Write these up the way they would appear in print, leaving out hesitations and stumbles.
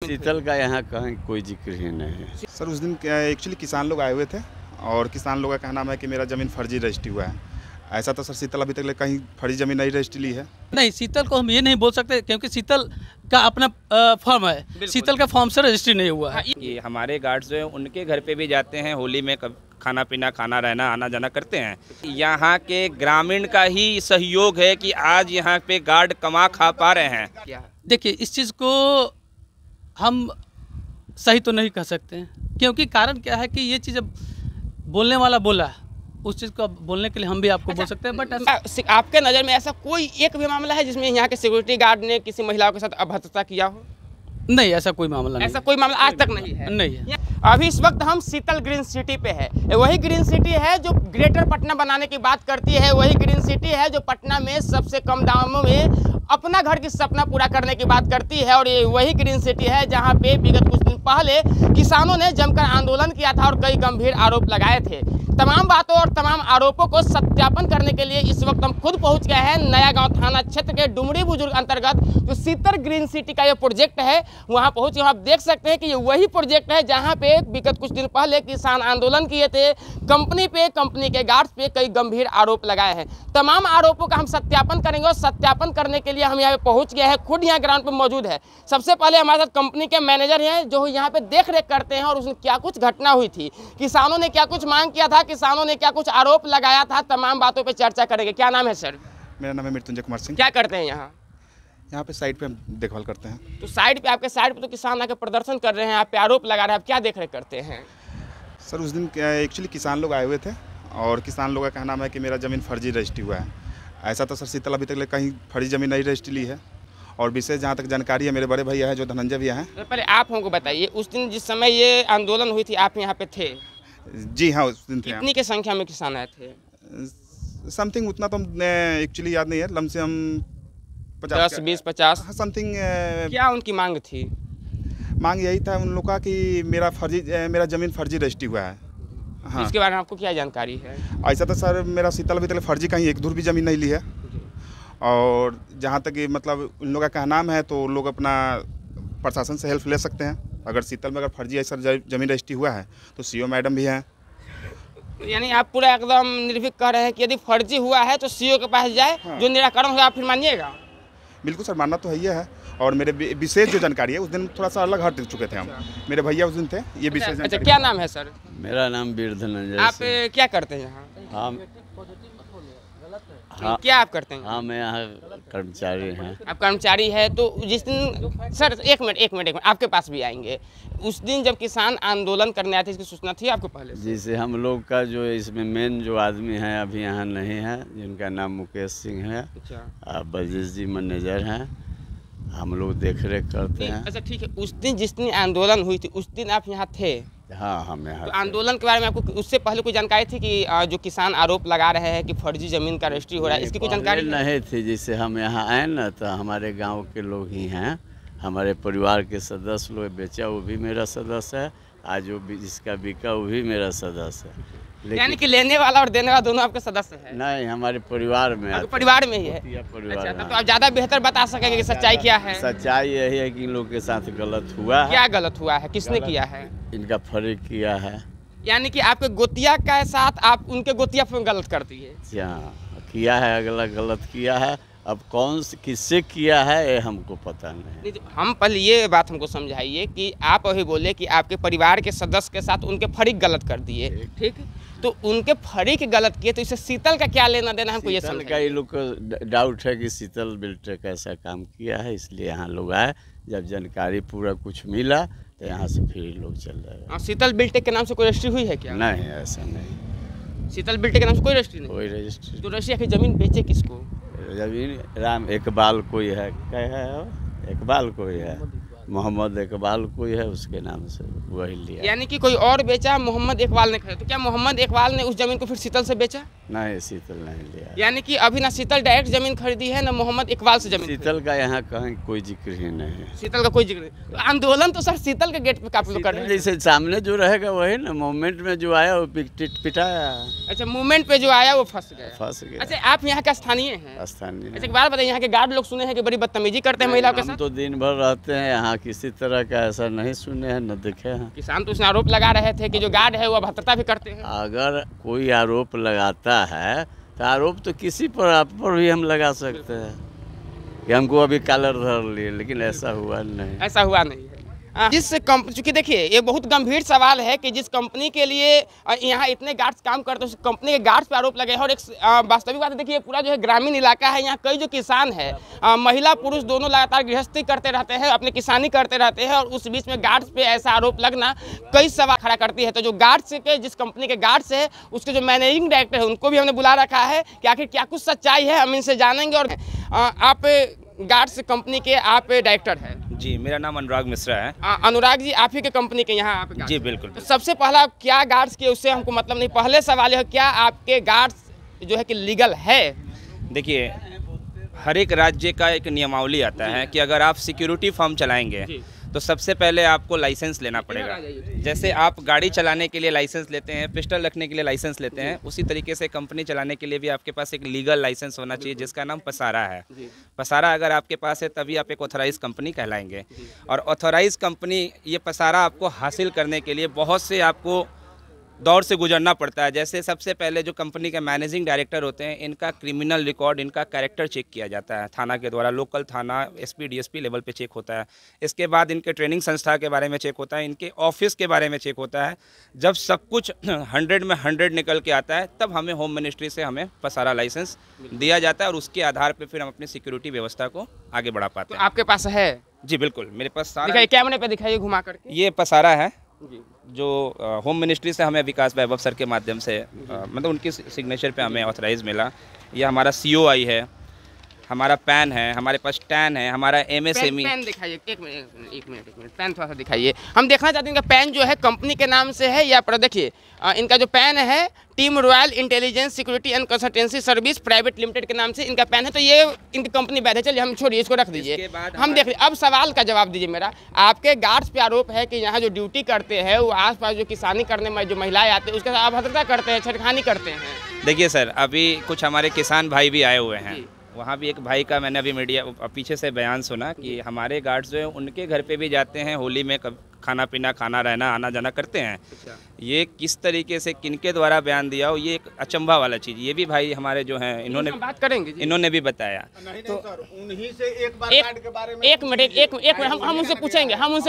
शीतल का यहाँ कहीं कोई जिक्र ही नहीं है। सर उस दिन एक्चुअली किसान लोग आए हुए थे और किसान लोगों का कहना है कि मेरा ज़मीन फर्जी रजिस्ट्री हुआ है। ऐसा तो सर शीतल अभी तक कहीं फर्जी ज़मीन नहीं रजिस्ट्री ली है। नहीं, शीतल को हम ये नहीं बोल सकते क्योंकि शीतल का अपना फॉर्म है, शीतल का फॉर्म से रजिस्ट्री नहीं हुआ है। ये हमारे गार्ड्स जो हैं उनके घर पे भी जाते हैं, होली में खाना पीना, खाना रहना, आना जाना करते हैं। यहाँ के ग्रामीण का ही सहयोग है कि आज यहाँ पे गार्ड कमा खा पा रहे हैं। देखिए, इस चीज़ को हम सही तो नहीं कह सकते हैं, क्योंकि कारण क्या है कि ये चीज़ अब बोलने वाला बोला है, उस चीज़ को बोलने के लिए हम भी आपको बोल सकते हैं। बट आपके नज़र में ऐसा कोई एक भी मामला है जिसमें यहाँ के सिक्योरिटी गार्ड ने किसी महिला के साथ अभद्रता किया हो? नहीं, ऐसा कोई मामला नहीं। ऐसा कोई मामला आज तक नहीं है। नहीं है। अभी इस वक्त हम शीतल ग्रीन सिटी पे है। वही ग्रीन सिटी है जो ग्रेटर पटना बनाने की बात करती है, वही ग्रीन सिटी है जो पटना में सबसे कम दामों में अपना घर की सपना पूरा करने की बात करती है। और ये वही ग्रीन सिटी है जहां पे विगत कुछ दिन पहले किसानों ने जमकर आंदोलन किया था और कई गंभीर आरोप लगाए थे। तमाम बातों और तमाम आरोपों को सत्यापन करने के लिए इस वक्त हम खुद पहुंच गए हैं नया गांव थाना क्षेत्र के डुमरी बुजुर्ग अंतर्गत जो शीतल ग्रीन सिटी का ये प्रोजेक्ट है, वहां पहुंचे। आप देख सकते हैं कि ये वही प्रोजेक्ट है जहां पे विगत कुछ दिन पहले किसान आंदोलन किए थे। कंपनी के गार्ड्स पे कई गंभीर आरोप लगाए हैं। तमाम आरोपों का हम सत्यापन करेंगे और सत्यापन करने के लिए हम यहाँ पे पहुंच गए हैं, खुद यहाँ ग्राउंड पे मौजूद है। सबसे पहले हमारे साथ कंपनी के मैनेजर हैं जो यहाँ पे देख रेख करते हैं और उसमें क्या कुछ घटना हुई थी, किसानों ने क्या कुछ मांग किया था, किसानों ने क्या कुछ आरोप लगाया था, तमाम बातों पे चर्चा करेंगे। क्या नाम है सर? मेरा नाम है मृत्युंजय कुमार सिंह। क्या करते हैं यहाँ? यहाँ पे साइड पे हम देखभाल करते हैं। तो साइड पे, आपके साइड पे तो किसान आके प्रदर्शन कर रहे हैं, आप पे आरोप लगा रहे हैं, आप क्या देख रेख करते हैं? सर उस दिन एक्चुअली किसान लोग आए हुए थे और किसान लोगों का कहना है कि मेरा ज़मीन फर्जी रजिस्ट्री हुआ है। ऐसा तो सर शीतल अभी तक कहीं फर्जी ज़मीन नहीं रजिस्ट्री ली है। और विशेष जहाँ तक जानकारी है, मेरे बड़े भैया है जो धनंजय भैया हैं। तो पहले आप हमको बताइए, उस दिन जिस समय ये आंदोलन हुई थी आप यहाँ पे थे? जी हाँ, उस दिन थे। कितनी के संख्या में किसान आए थे? समथिंग उतना तो एक्चुअली याद नहीं है, लमसम 10, 20, 50 समथिंग। क्या उनकी मांग थी? मांग यही था उन लोग का कि मेरा ज़मीन फर्जी रजिस्ट्री हुआ है। हाँ। इसके बारे में आपको क्या जानकारी है? ऐसा तो सर मेरा शीतल अभी तक फर्जी कहीं एक धूर भी ज़मीन नहीं ली है। और जहाँ तक मतलब उन लोगों का नाम है तो लोग अपना प्रशासन से हेल्प ले सकते हैं। अगर शीतल में अगर फर्जी ऐसा ज़मीन रजिस्ट्री हुआ है तो सीओ मैडम भी हैं। यानी आप पूरा एकदम निर्भीक कह रहे हैं कि यदि फर्जी हुआ है तो सीओ के पास जाए। हाँ। जो निराकरण होगा आप फिर मानिएगा? बिल्कुल सर, मानना तो है। और मेरे विशेष जो जानकारी है, उस दिन थोड़ा सा अलग हट चुके थे हम। मेरे भैया उस दिन थे, ये विशेष। अच्छा, क्या नाम है सर? मेरा नाम वीर धनंजय। आप क्या करते हैं यहाँ? हाँ, क्या आप करते हैं? हाँ, मैं यहाँ कर्मचारी हैं। आप कर्मचारी है तो जिस दिन सर एक मिनट आपके पास भी आएंगे। उस दिन जब किसान आंदोलन करने आए थे, इसकी सूचना थी आपको पहले? जिसे हम लोग का जो इसमें मेन जो आदमी है अभी यहाँ नहीं है, जिनका नाम मुकेश सिंह है। अच्छा। बजीश जी मैनेजर हैं, हम लोग देख रेख करते हैं। अच्छा ठीक है, उस दिन जिस दिन आंदोलन हुई थी उस दिन आप यहाँ थे? हाँ, हम यहाँ। तो आंदोलन के बारे में आपको उससे पहले कोई जानकारी थी कि जो किसान आरोप लगा रहे हैं कि फर्जी जमीन का रजिस्ट्री हो रहा है, इसकी कोई जानकारी नहीं थी? जैसे हम यहाँ आए ना तो हमारे गांव के लोग ही हैं, हमारे परिवार के सदस्य लोग। बेचा वो भी मेरा सदस्य है, आज जो जिसका बिका वो भी मेरा सदस्य है। यानी कि लेने वाला और देने वाला दोनों आपके सदस्य हैं? नहीं, हमारे परिवार में। आपके परिवार में ही है? परिवार। अच्छा, तो आप ज़्यादा बेहतर बता सकेंगे कि सच्चाई क्या है? सच्चाई यही है कि इन लोग के साथ गलत हुआ है। क्या गलत हुआ है? किसने किया है? इनका फर्क किया है। यानी कि आपके गोतिया के साथ आप उनके गोतिया पे गलत कर दिए? हाँ, किया है, अगला गलत किया है। अब कौन से किससे किया है ये हमको पता नहीं। हम पहले ये बात हमको समझाइए कि आप अभी बोले कि आपके परिवार के सदस्य के साथ उनके फरीक गलत कर दिए, ठीक? तो उनके फरीक गलत किए तो इससे शीतल का क्या लेना देना, हमको ये समझ। ये लोग को डाउट है कि शीतल बिल्टेक ऐसा काम किया है, इसलिए यहाँ लोग आए। जब जानकारी पूरा कुछ मिला तो यहाँ से फिर लोग चल रहे। शीतल बिल्टेक के नाम से कोई रजिस्ट्री हुई है क्या? नहीं, ऐसा नहीं। शीतल बिल्टेक के नाम से कोई रजिस्ट्री नहीं? कोई रजिस्ट्री। तो रजिस्ट्री की जमीन बेचे किसको? जमीन राम इकबाल कोई है, क्या है? इकबाल कोई है, मोहम्मद इकबाल कोई है, उसके नाम से वही लिया। यानी कि कोई और बेचा, मोहम्मद इकबाल ने खरीदा। तो क्या मोहम्मद इकबाल ने उस जमीन को फिर शीतल से बेचा? नहीं, शीतल नहीं लिया। यानी कि अभी ना शीतल डायरेक्ट जमीन खरीदी है ना मोहम्मद इकबाल से जमीन शीतल का यहाँ कहीं कोई जिक्र ही नहीं है। शीतल का कोई जिक्र नहीं। तो आंदोलन तो सर शीतल के गेट पे काफी लोग कर रहे हैं। जैसे सामने जो रहेगा वही ना, मूवमेंट में जो आया वो पिटाया। अच्छा, मूवमेंट पे जो आया वो फंस गया। गया। अच्छा, आप यहाँ का स्थानीय हैं? स्थानीय। अच्छा, एक बात बताइए, यहाँ के गार्ड लोग सुने हैं कि बड़ी बदतमीजी करते हैं महिलाओं के हम साथ? तो दिन भर रहते हैं यहाँ, किसी तरह का ऐसा नहीं सुने हैं न देखे हैं। किसान तो उसने आरोप लगा रहे थे कि जो गार्ड है वो अभद्रता भी करते हैं। अगर कोई आरोप लगाता है तो आरोप तो किसी पर आप पर भी हम लगा सकते हैं कि हमको अभी कॉलर धर लिए, लेकिन ऐसा हुआ नहीं। ऐसा हुआ नहीं है। जिस कंपनी, चूँकि देखिए ये बहुत गंभीर सवाल है कि जिस कंपनी के लिए यहाँ इतने गार्ड्स काम करते हैं उस कंपनी के गार्ड्स पे आरोप लगे हैं। और एक वास्तविक बात है, देखिए पूरा जो है ग्रामीण इलाका है, यहाँ कई जो किसान है, महिला पुरुष दोनों लगातार गृहस्थी करते रहते हैं, अपनी किसानी करते रहते हैं, और उस बीच में गार्ड्स पे ऐसा आरोप लगना कई सवाल खड़ा करती है। तो जो गार्ड्स के, जिस कंपनी के गार्ड्स है उसके जो मैनेजिंग डायरेक्टर है उनको भी हमने बुला रखा है कि आखिर क्या कुछ सच्चाई है, हम इनसे जानेंगे। और आप गार्ड्स कंपनी के आप डायरेक्टर हैं? जी, मेरा नाम अनुराग मिश्रा है। अनुराग जी, आप ही के कंपनी के यहाँ आप? जी बिल्कुल। तो सबसे पहला क्या गार्ड्स के, उससे हमको मतलब नहीं, पहले सवाल है क्या आपके गार्ड्स जो है कि लीगल है? देखिए, हर एक राज्य का एक नियमावली आता है कि अगर आप सिक्योरिटी फर्म चलाएंगे तो सबसे पहले आपको लाइसेंस लेना पड़ेगा। जैसे आप गाड़ी चलाने के लिए लाइसेंस लेते हैं, पिस्टल रखने के लिए लाइसेंस लेते हैं, उसी तरीके से कंपनी चलाने के लिए भी आपके पास एक लीगल लाइसेंस होना चाहिए जिसका नाम पसारा है। पसारा अगर आपके पास है तभी आप एक ऑथराइज कंपनी कहलाएंगे। और ऑथराइज कंपनी, ये पसारा आपको हासिल करने के लिए बहुत से आपको दौर से गुजरना पड़ता है। जैसे सबसे पहले जो कंपनी के मैनेजिंग डायरेक्टर होते हैं, इनका क्रिमिनल रिकॉर्ड, इनका कैरेक्टर चेक किया जाता है थाना के द्वारा, लोकल थाना एसपी डीएसपी लेवल पे चेक होता है। इसके बाद इनके ट्रेनिंग संस्था के बारे में चेक होता है, इनके ऑफिस के बारे में चेक होता है। जब सब कुछ 100 में 100 निकल के आता है तब हमें होम मिनिस्ट्री से हमें पसारा लाइसेंस दिया जाता है, और उसके आधार पर फिर हम अपनी सिक्योरिटी व्यवस्था को आगे बढ़ा पाते हैं। आपके पास है? जी बिल्कुल, मेरे पास सारा। दिखाइए, कैमरे पे दिखाइए घुमा करके। ये पसारा है जो होम मिनिस्ट्री से हमें विकास वैभव सर के माध्यम से मतलब उनकी सिग्नेचर पे हमें ऑथराइज मिला। ये हमारा COI है, हमारा पैन है, हमारे पास टैन है, हमारा MSME। पैन दिखाइए, एक मिनट, पैन थोड़ा सा दिखाइए। हम देखना चाहते हैं इनका पैन जो है कंपनी के नाम से है या पर? देखिए, इनका जो पैन है team royal intelligence security and consultancy service private limited के नाम से इनका पैन है। तो ये इनकी कंपनी वैध है। चलिए हम छोड़िए, इसको रख दीजिए, हम देख लीजिए। अब सवाल का जवाब दीजिए मेरा। आपके गार्ड्स पे आरोप है कि यहाँ जो ड्यूटी करते हैं वो आसपास जो किसानी करने में जो महिलाएं आती हैं उसके साथ अभद्रता करते हैं, छेड़खानी करते हैं। देखिए सर, अभी कुछ हमारे किसान भाई भी आए हुए हैं, वहाँ भी एक भाई का मैंने अभी मीडिया पीछे से बयान सुना कि हमारे गार्ड्स जो है उनके घर पे भी जाते हैं, होली में खाना पीना, खाना रहना, आना जाना करते हैं। ये किस तरीके से किनके द्वारा बयान दिया हो, ये एक अचंभा वाला चीज़, ये भी भाई हमारे जो हैं इन्होंने बात करेंगे, इन्होंने भी बताया। तो उन्हीं से एक बार गार्ड के बारे में एक मिनट हम उनसे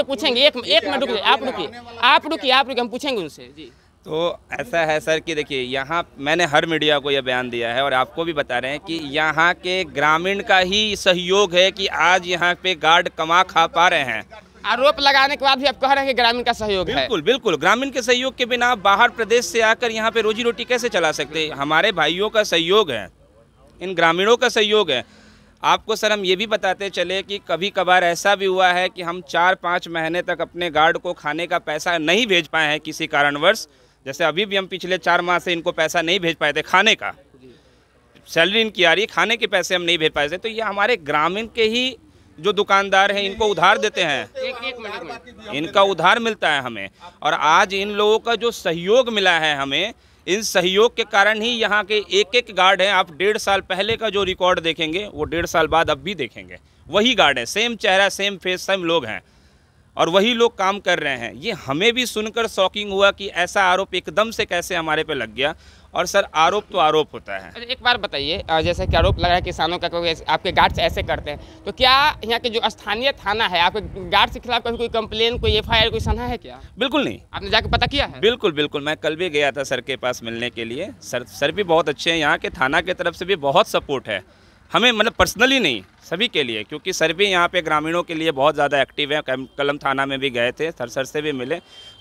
पूछेंगे, एक मिनट रुकिए, आप रुकिए, हम पूछेंगे उनसे जी। तो ऐसा है सर कि देखिए, यहाँ मैंने हर मीडिया को यह बयान दिया है और आपको भी बता रहे हैं कि यहाँ के ग्रामीण का ही सहयोग है कि आज यहाँ पे गार्ड कमा खा पा रहे हैं। आरोप लगाने के बाद भी आप कह रहे हैं कि ग्रामीण का सहयोग है? बिल्कुल बिल्कुल, ग्रामीण के सहयोग के बिना बाहर प्रदेश से आकर यहाँ पे रोजी रोटी कैसे चला सकते हैं? हमारे भाइयों का सहयोग है, इन ग्रामीणों का सहयोग है। आपको सर हम ये भी बताते चले कि कभी कभार ऐसा भी हुआ है कि हम 4-5 महीने तक अपने गार्ड को खाने का पैसा नहीं भेज पाए हैं किसी कारणवश। जैसे अभी भी हम पिछले 4 माह से इनको पैसा नहीं भेज पाए थे, खाने का सैलरी इनकी आ रही है, खाने के पैसे हम नहीं भेज पाए थे। तो ये हमारे ग्रामीण के ही जो दुकानदार हैं इनको उधार देते हैं, इनका उधार मिलता है हमें। और आज इन लोगों का जो सहयोग मिला है हमें, इन सहयोग के कारण ही यहाँ के एक गार्ड हैं। आप 1.5 साल पहले का जो रिकॉर्ड देखेंगे वो 1.5 साल बाद अब भी देखेंगे, वही गार्ड है, सेम चेहरा, सेम फेस, सेम लोग हैं और वही लोग काम कर रहे हैं। ये हमें भी सुनकर शॉकिंग हुआ कि ऐसा आरोप एकदम से कैसे हमारे पे लग गया। और सर, आरोप तो आरोप होता है। एक बार बताइए, जैसे कि आरोप लगा है किसानों का, आपके गार्ड्स ऐसे करते हैं, तो क्या यहाँ के जो स्थानीय थाना है आपके गार्ड्स के खिलाफ कोई कंप्लेन, कोई FIR, कोई सना है क्या? बिल्कुल नहीं। आपने जाके पता किया है? बिल्कुल बिल्कुल, मैं कल भी गया था सर के पास मिलने के लिए। सर भी बहुत अच्छे हैं, यहाँ के थाना की तरफ से भी बहुत सपोर्ट है हमें, मतलब पर्सनली नहीं, सभी के लिए, क्योंकि सर भी यहाँ पे ग्रामीणों के लिए बहुत ज़्यादा एक्टिव है। कलम थाना में भी गए थे, सर से भी मिले,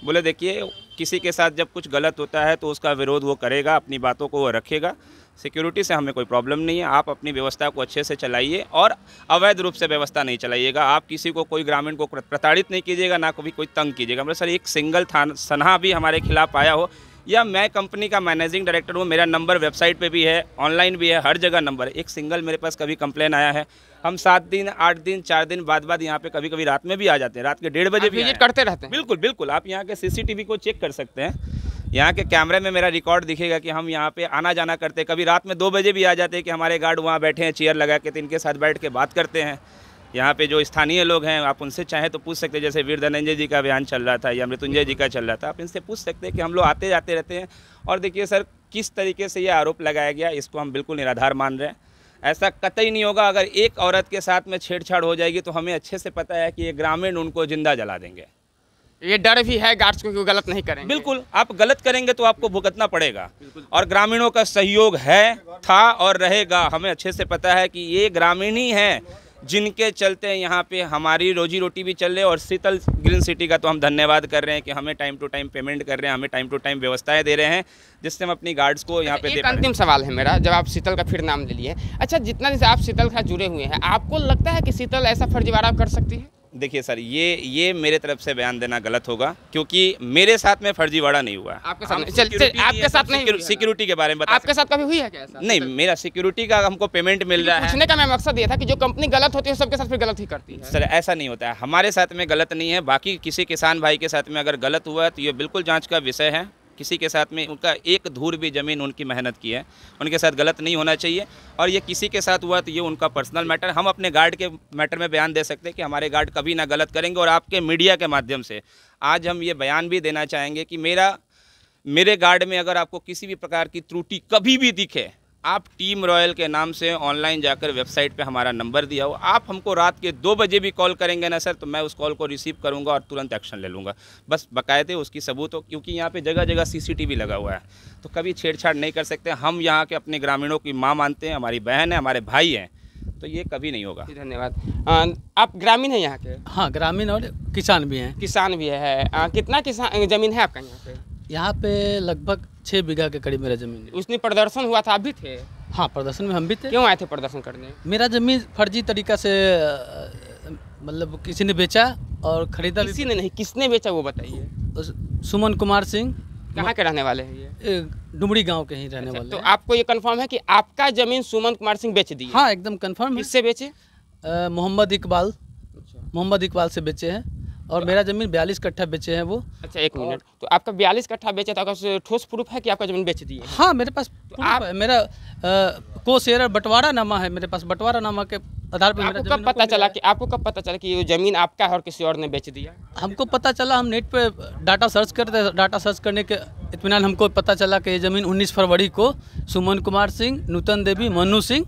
बोले देखिए किसी के साथ जब कुछ गलत होता है तो उसका विरोध वो करेगा, अपनी बातों को वो रखेगा। सिक्योरिटी से हमें कोई प्रॉब्लम नहीं है, आप अपनी व्यवस्था को अच्छे से चलाइए और अवैध रूप से व्यवस्था नहीं चलाइएगा। आप किसी को, कोई ग्रामीण को प्रताड़ित नहीं कीजिएगा, ना कभी कोई तंग कीजिएगा। मतलब सर, एक सिंगल सनहा भी हमारे खिलाफ आया हो, या मैं कंपनी का मैनेजिंग डायरेक्टर हूँ, मेरा नंबर वेबसाइट पे भी है, ऑनलाइन भी है, हर जगह नंबर है। एक सिंगल मेरे पास कभी कंप्लेन आया है, हम 7 दिन 8 दिन 4 दिन बाद यहाँ पे कभी कभी रात में भी आ जाते हैं, रात के 1:30 बजे भी विजिट करते रहते हैं? बिल्कुल बिल्कुल, आप यहाँ के CCTV को चेक कर सकते हैं, यहाँ के कैमरे में मेरा रिकॉर्ड दिखेगा कि हम यहाँ पे आना जाना करते हैं। कभी रात में 2 बजे भी आ जाते हैं कि हमारे गार्ड वहाँ बैठे हैं चेयर लगा के, तो इनके साथ बैठ के बात करते हैं। यहाँ पे जो स्थानीय लोग हैं आप उनसे चाहें तो पूछ सकते हैं, जैसे वीर धनंजय जी का बयान चल रहा था या मृत्युंजय जी का चल रहा था, आप इनसे पूछ सकते हैं कि हम लोग आते जाते रहते हैं। और देखिए सर, किस तरीके से ये आरोप लगाया गया, इसको हम बिल्कुल निराधार मान रहे हैं। ऐसा कतई नहीं होगा। अगर एक औरत के साथ में छेड़छाड़ हो जाएगी तो हमें अच्छे से पता है कि ये ग्रामीण उनको जिंदा जला देंगे। ये डर भी है गार्ड्स को कि वो गलत नहीं करेंगे? बिल्कुल, आप गलत करेंगे तो आपको भुगतना पड़ेगा। और ग्रामीणों का सहयोग है, था और रहेगा। हमें अच्छे से पता है कि ये ग्रामीण ही हैं जिनके चलते यहाँ पे हमारी रोजी रोटी भी चल रही है। और शीतल ग्रीन सिटी का तो हम धन्यवाद कर रहे हैं कि हमें टाइम टू टाइम पेमेंट कर रहे हैं, हमें टाइम टू टाइम व्यवस्थाएं दे रहे हैं, जिससे हम अपनी गार्ड्स को यहाँ पे एक अंतिम सवाल है मेरा, जब आप शीतल का फिर नाम ले लिए, अच्छा जितना दिन से आप शीतल के साथ जुड़े हुए हैं, आपको लगता है कि शीतल ऐसा फर्जीवाड़ा कर सकती है? देखिए सर, ये मेरे तरफ से बयान देना गलत होगा, क्योंकि मेरे साथ में फर्जीवाड़ा नहीं हुआ है। आपके साथ आपके साथ नहीं? सिक्योरिटी के बारे में बता आपके साथ कभी हुई है क्या ऐसा? नहीं, मेरा सिक्योरिटी का हमको पेमेंट मिल रहा है। पूछने का मैं मकसद ये था कि जो कंपनी गलत होती है सबके साथ फिर गलत ही करती है। सर ऐसा नहीं होता है, हमारे साथ में गलत नहीं है। बाकी किसी किसान भाई के साथ में अगर गलत हुआ है तो ये बिल्कुल जांच का विषय है। किसी के साथ में उनका एक धूर भी ज़मीन उनकी मेहनत की है, उनके साथ गलत नहीं होना चाहिए। और ये किसी के साथ हुआ तो ये उनका पर्सनल मैटर। हम अपने गार्ड के मैटर में बयान दे सकते हैं कि हमारे गार्ड कभी ना गलत करेंगे। और आपके मीडिया के माध्यम से आज हम ये बयान भी देना चाहेंगे कि मेरे गार्ड में अगर आपको किसी भी प्रकार की त्रुटि कभी भी दिखे, आप टीम रॉयल के नाम से ऑनलाइन जाकर वेबसाइट पे हमारा नंबर दिया हो, आप हमको रात के 2 बजे भी कॉल करेंगे ना सर, तो मैं उस कॉल को रिसीव करूंगा और तुरंत एक्शन ले लूँगा। बस बाकायदे उसकी सबूत हो, क्योंकि यहाँ पे जगह जगह CCTV लगा हुआ है, तो कभी छेड़छाड़ नहीं कर सकते। हम यहाँ के अपने ग्रामीणों की माँ मानते हैं, हमारी बहन है, हमारे भाई हैं, तो ये कभी नहीं होगा। धन्यवाद। आप ग्रामीण हैं यहाँ के? हाँ, ग्रामीण और किसान भी हैं। किसान भी है। कितना किसान ज़मीन है आपका यहाँ पे? यहाँ पे लगभग 6 बीघा के करीब मेरा ज़मीन है। उसने प्रदर्शन हुआ था, आप भी थे? हाँ, प्रदर्शन में हम भी थे। क्यों आए थे प्रदर्शन करने? मेरा ज़मीन फर्जी तरीका से मतलब किसी ने बेचा और खरीदा भी। किसी ने नहीं, किसने बेचा वो बताइए। सुमन कुमार सिंह। कहाँ के रहने वाले हैं ये? डुमरी गांव के ही रहने वाले तो हैं। आपको ये कंफर्म है कि आपका ज़मीन सुमन कुमार सिंह बेच दी? हाँ, एकदम कंफर्म है। किससे बेचे? मोहम्मद इकबाल से बेचे हैं। और मेरा ज़मीन 42 कट्ठा बेचे हैं वो। अच्छा, एक मिनट, तो आपका 42 कट्ठा बेचा था, आपका ठोस प्रूफ है कि आपका ज़मीन बेच दी है? हाँ, मेरे पास प्रूफ है। मेरा को शेयर बंटवारा नामा है मेरे पास। बंटवारा नामा के आधार पर मेरा आपको कब पता चला कि ये ज़मीन आपका है और किसी और ने बेच दिया? हमको पता चला, हम नेट पे डाटा सर्च करते, डाटा सर्च करने के इत्मीनान हमको पता चला कि ये ज़मीन 19 फरवरी को सुमन कुमार सिंह, नूतन देवी, मन्नू सिंह,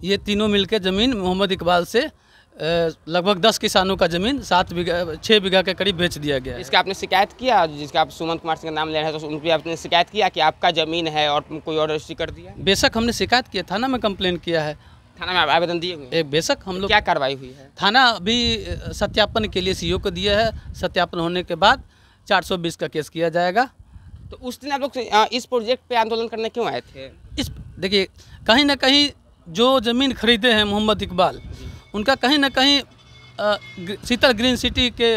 ये तीनों मिलकर ज़मीन मोहम्मद इकबाल से लगभग 10 किसानों का ज़मीन 6 बीघा के करीब बेच दिया गया है। इसका आपने शिकायत किया? जिसका आप सुमन कुमार सिंह का नाम ले रहे हैं, तो उन पर आपने शिकायत किया कि आपका ज़मीन है और कोई और रजिस्ट्री कर दिया? बेशक हमने शिकायत किया, थाना में कंप्लेन किया है। थाना में आवेदन दिए हुए? बेशक हम लोग। क्या कार्रवाई हुई है? थाना भी सत्यापन के लिए CO को दिया है। सत्यापन होने के बाद 420 का केस किया जाएगा। तो उस दिन आप लोग इस प्रोजेक्ट पे आंदोलन करने क्यों आए थे? देखिए, कहीं ना कहीं जो ज़मीन खरीदे हैं मोहम्मद इकबाल, उनका कहीं ना कहीं शीतल ग्रीन सिटी के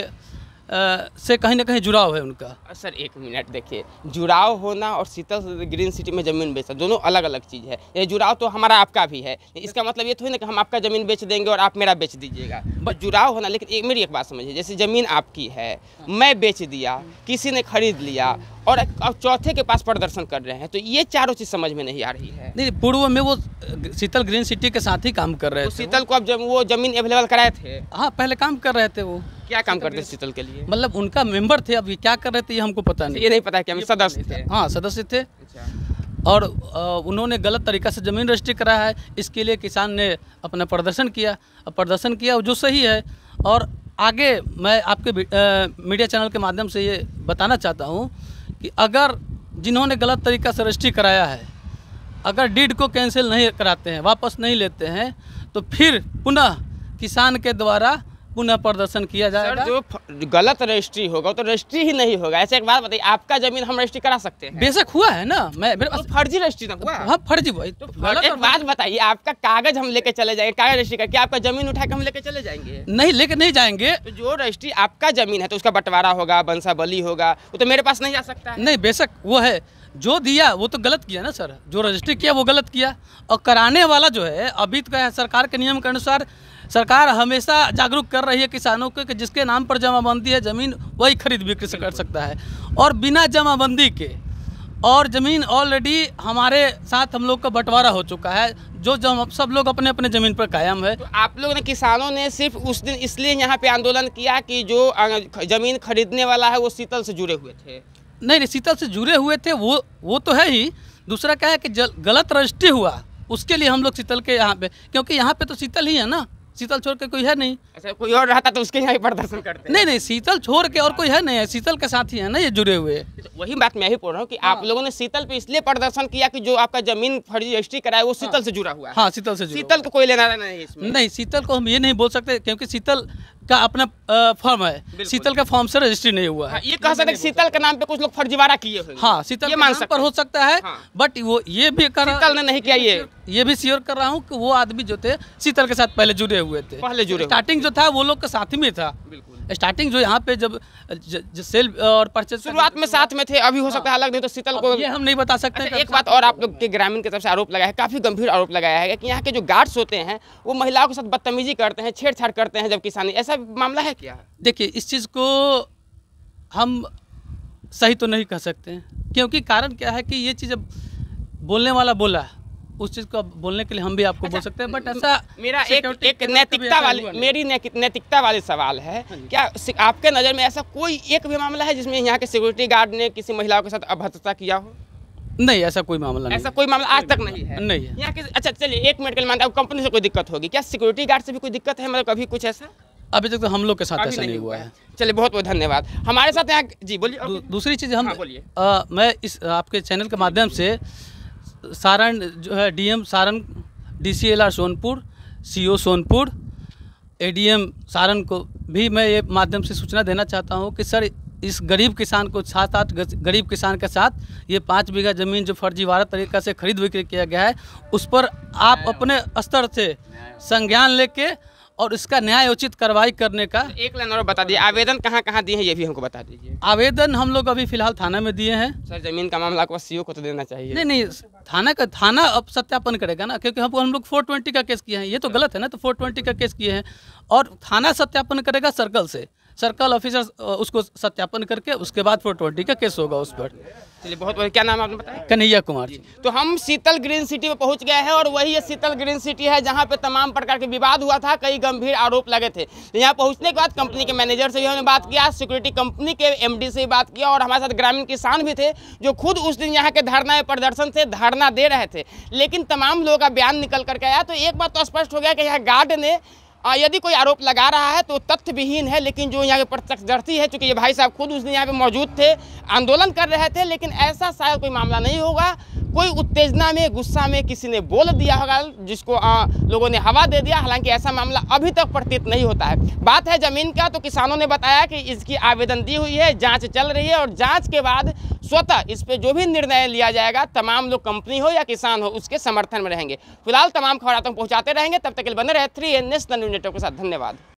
से कहीं ना कहीं जुड़ाव है उनका। सर एक मिनट, देखिए, जुड़ाव होना और शीतल ग्रीन सिटी में ज़मीन बेचना दोनों अलग अलग चीज़ है। ये जुड़ाव तो हमारा आपका भी है, इसका मतलब ये थोड़ी ना कि हम आपका ज़मीन बेच देंगे और आप मेरा बेच दीजिएगा। बस जुड़ाव होना। लेकिन मेरी एक बात समझिए, जैसे ज़मीन आपकी है, मैं बेच दिया, किसी ने खरीद लिया और चौथे के पास प्रदर्शन कर रहे हैं, तो ये चारों चीज़ समझ में नहीं आ रही है। नहीं, पूर्व में वो शीतल ग्रीन सिटी के साथ ही काम कर रहे थे। शीतल को अब जब वो ज़मीन अवेलेबल कराए थे? हाँ, पहले काम कर रहे थे वो। क्या काम करते थे शीतल के लिए? मतलब उनका मेंबर थे, अभी क्या कर रहे थे ये हमको पता नहीं। ये नहीं पता है कि हम सदस्य थे? हाँ, सदस्य थे। और उन्होंने गलत तरीका से ज़मीन रजिस्ट्री कराया है। इसके लिए किसान ने अपना प्रदर्शन किया जो सही है। और आगे मैं आपके मीडिया चैनल के माध्यम से ये बताना चाहता हूँ कि अगर जिन्होंने गलत तरीका से रजिस्ट्री कराया है, अगर डीड को कैंसिल नहीं कराते हैं, वापस नहीं लेते हैं, तो फिर पुनः किसान के द्वारा पुनः प्रदर्शन किया जाएगा। सर, जो गलत रजिस्ट्री होगा वो तो रजिस्ट्री ही नहीं होगा। ऐसे एक बात बताइए, आपका जमीन हम रजिस्ट्री करा सकते हैं? बेशक हुआ है ना, मैं तो फर्जी रजिस्ट्री ना हुआ? हाँ फर्जी भाई। तो एक बात बताइए, आपका कागज हम लेके चले जाएंगे, कागज रजिस्ट्री करके आपका जमीन उठा के हम लेके चले जाएंगे? नहीं, लेके नहीं जाएंगे। तो जो रजिस्ट्री आपका जमीन है तो उसका बंटवारा होगा, बंसा बली होगा, वो तो मेरे पास नहीं आ सकता है। नहीं, बेशक वो है, जो दिया वो तो गलत किया ना सर, जो रजिस्ट्री किया वो गलत किया। और कराने वाला जो है, अभी तो क्या है, सरकार के नियम के अनुसार सरकार हमेशा जागरूक कर रही है किसानों को कि जिसके नाम पर जमाबंदी है ज़मीन वही खरीद बिक्री कर सकता है। और बिना जमाबंदी के और ज़मीन ऑलरेडी हमारे साथ हम लोग का बंटवारा हो चुका है, जो सब लोग अपने अपने ज़मीन पर कायम है। तो आप लोगों ने, किसानों ने सिर्फ उस दिन इसलिए यहाँ पे आंदोलन किया कि जो ज़मीन खरीदने वाला है वो शीतल से जुड़े हुए थे? नहीं, शीतल से जुड़े हुए थे, वो तो है ही। दूसरा क्या है कि गलत रजिस्ट्री हुआ, उसके लिए हम लोग शीतल के यहाँ पे, क्योंकि यहाँ पे तो शीतल ही है ना, शीतल छोड़ के कोई है नहीं। अच्छा, कोई और रहता तो उसके यहाँ प्रदर्शन करते? नहीं, शीतल छोड़ के और कोई है नहीं है, शीतल के साथ ही है ना ये जुड़े हुए। तो वही बात मैं ही बोल रहा हूँ कि आप लोगों ने शीतल पे इसलिए प्रदर्शन किया कि जो आपका जमीन फर्जी रजिस्ट्री कराया वो शीतल से जुड़ा हुआ है। हाँ, शीतल से जुड़ा। शीतल को कोई लेना देना नहीं है इसमें? नहीं, शीतल को हम ये नहीं बोल सकते क्योंकि शीतल का अपना फॉर्म है, शीतल का फॉर्म से रजिस्ट्री नहीं हुआ है। ये कह सकते हैं कि शीतल के नाम पे कुछ लोग फर्जीवाड़ा किए हुए। हाँ, शीतल के नाम पर हो सकता है, बट वो ये भी शीतल ने नहीं किया। ये भी श्योर कर रहा हूँ कि वो आदमी जो थे शीतल के साथ पहले जुड़े हुए थे, पहले जुड़े। स्टार्टिंग जो था वो लोग के साथ में था। स्टार्टिंग जो यहाँ पे जब सेल और परचेज शुरुआत में साथ में थे, अभी हो सकता है अलग, नहीं तो शीतल को ये हम नहीं बता सकते। एक बात और, आप लोग के ग्रामीण की तरफ से आरोप लगाया है, काफी गंभीर आरोप लगाया है कि यहाँ के जो गार्ड्स होते हैं वो महिलाओं के साथ बदतमीजी करते हैं, छेड़छाड़ करते हैं जब किसानी, ऐसा मामला है क्या? देखिए, इस चीज़ को हम सही तो नहीं कह सकते हैं, क्योंकि कारण क्या है कि ये चीज़ अब बोलने वाला बोला, उस चीज़ को बोलने के लिए हम भी आपको बोल सकते हैं, बट ऐसा मेरा एक नैतिकता वाली, मेरी नैतिकता वाले सवाल है, क्या आपके नज़र में ऐसा कोई एक भी मामला है जिसमें यहाँ के सिक्योरिटी गार्ड ने किसी महिलाओं के साथ अभद्रता किया हो? नहीं, ऐसा कोई मामला नहीं। ऐसा कोई मामला आज तक नहीं है? नहीं है। यहाँ के, अच्छा चलिए, एक मिनट के लिए मानता हूँ कंपनी से कोई दिक्कत होगी, क्या सिक्योरिटी गार्ड से भी कोई दिक्कत है? मतलब कभी कुछ ऐसा? अभी तक तो हम लोग के साथ ऐसा नहीं हुआ है। चलिए, बहुत बहुत धन्यवाद। हमारे साथ यहाँ, जी बोलिए। दूसरी चीज़ हम, बोलिए। मैं इस आपके चैनल के माध्यम से सारण जो है, DM Saran, DCLR Sonpur, CO Sonpur, ADM Saran को भी मैं ये माध्यम से सूचना देना चाहता हूँ कि सर, इस गरीब किसान को 7-8 गरीब किसान के साथ ये 5 बीघा ज़मीन जो फर्जीवाड़ा तरीक़ा से खरीद बिक्री किया गया है, उस पर आप अपने स्तर से संज्ञान लेके और इसका न्याय उचित कार्रवाई करने का। एक लाइन और बता दीजिए, आवेदन कहाँ दिए हैं ये भी हमको बता दीजिए। आवेदन हम लोग अभी फिलहाल थाना में दिए हैं। सर, जमीन का मामला को CO को तो देना चाहिए। नहीं, थाना अब सत्यापन करेगा ना, क्योंकि हम लोग 420 का केस किए हैं, ये तो गलत है ना, तो 420 का केस किए हैं और थाना सत्यापन करेगा सर्कल से, सर्कल ऑफिसर उसको सत्यापन करके उसके बाद 420 का केस होगा उस पर। चलिए, बहुत बहुत, क्या नाम आपने बताया? कन्हैया कुमार। तो हम शीतल ग्रीन सिटी में पहुंच गए हैं और वही ये शीतल ग्रीन सिटी है जहां पे तमाम प्रकार के विवाद हुआ था, कई गंभीर आरोप लगे थे। तो यहाँ पहुंचने के बाद कंपनी के मैनेजर से भी हमने बात किया, सिक्योरिटी कंपनी के MD से भी बात किया और हमारे साथ ग्रामीण किसान भी थे जो खुद उस दिन यहाँ के धरना प्रदर्शन से धरना दे रहे थे। लेकिन तमाम लोगों का बयान निकल करके आया तो एक बात तो स्पष्ट हो गया कि यहाँ गार्ड ने यदि कोई आरोप लगा रहा है तो तथ्य विहीन है, लेकिन जो यहाँ के प्रत्यक्षदर्शी है, चूंकि ये भाई साहब खुद उस दिन यहाँ पे मौजूद थे, आंदोलन कर रहे थे, लेकिन ऐसा शायद कोई मामला नहीं होगा, कोई उत्तेजना में, गुस्सा में किसी ने बोल दिया होगा जिसको लोगों ने हवा दे दिया। हालांकि ऐसा मामला अभी तक प्रतीत नहीं होता है। बात है जमीन का, तो किसानों ने बताया कि इसकी आवेदन दी हुई है, जाँच चल रही है और जाँच के बाद स्वतः इस पर जो भी निर्णय लिया जाएगा, तमाम लोग, कंपनी हो या किसान हो, उसके समर्थन में रहेंगे। फिलहाल तमाम खबर आप तक पहुँचाते रहेंगे, तब तक के लिए बने रहे 3N नेशनल न्यूज़ नेटवर्क के साथ। धन्यवाद।